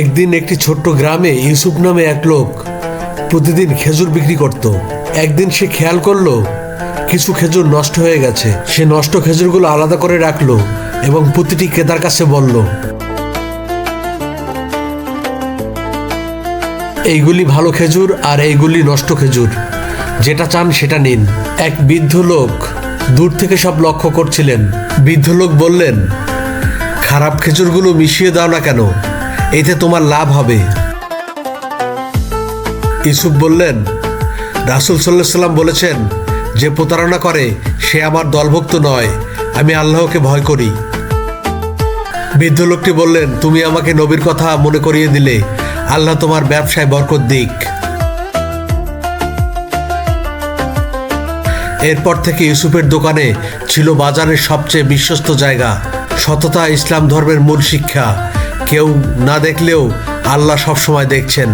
একদিন একটি ছোট্ট গ্রামে ইউসুফ নামে এক লোক প্রতিদিন খেজুর বিক্রি করত। একদিন সে খেয়াল করলো কিছু খেজুর নষ্ট হয়ে গেছে। সে নষ্ট খেজুরগুলো আলাদা করে রাখলো এবং প্রতিটি ক্রেতার কাছে বলল, এইগুলি ভালো খেজুর আর এইগুলি নষ্ট খেজুর, যেটা চান সেটা নিন। এক বৃদ্ধ লোক দূর থেকে সব লক্ষ্য করছিলেন। বৃদ্ধ লোক বললেন, খারাপ খেজুরগুলো মিশিয়ে দাও না কেন, এতে তোমার লাভ হবে। ইউসুফ বললেন, রাসূল সাল্লাল্লাহু আলাইহি ওয়াসাল্লাম বলেছেন, যে প্রতারণা করে সে আমার দলভুক্ত নয়, আমি আল্লাহকে ভয় করি। বৃদ্ধ লোকটি বললেন, তুমি আমাকে নবীর কথা মনে করিয়ে দিলে, আল্লাহ তোমার ব্যবসায় বরকত দিক। এরপর থেকে ইউসুফের দোকানে ছিল বাজারের সবচেয়ে বিশ্বস্ত জায়গা। সততা ইসলাম ধর্মের মূল শিক্ষা। কেউ না দেখলেও আল্লাহ সবসময় দেখছেন।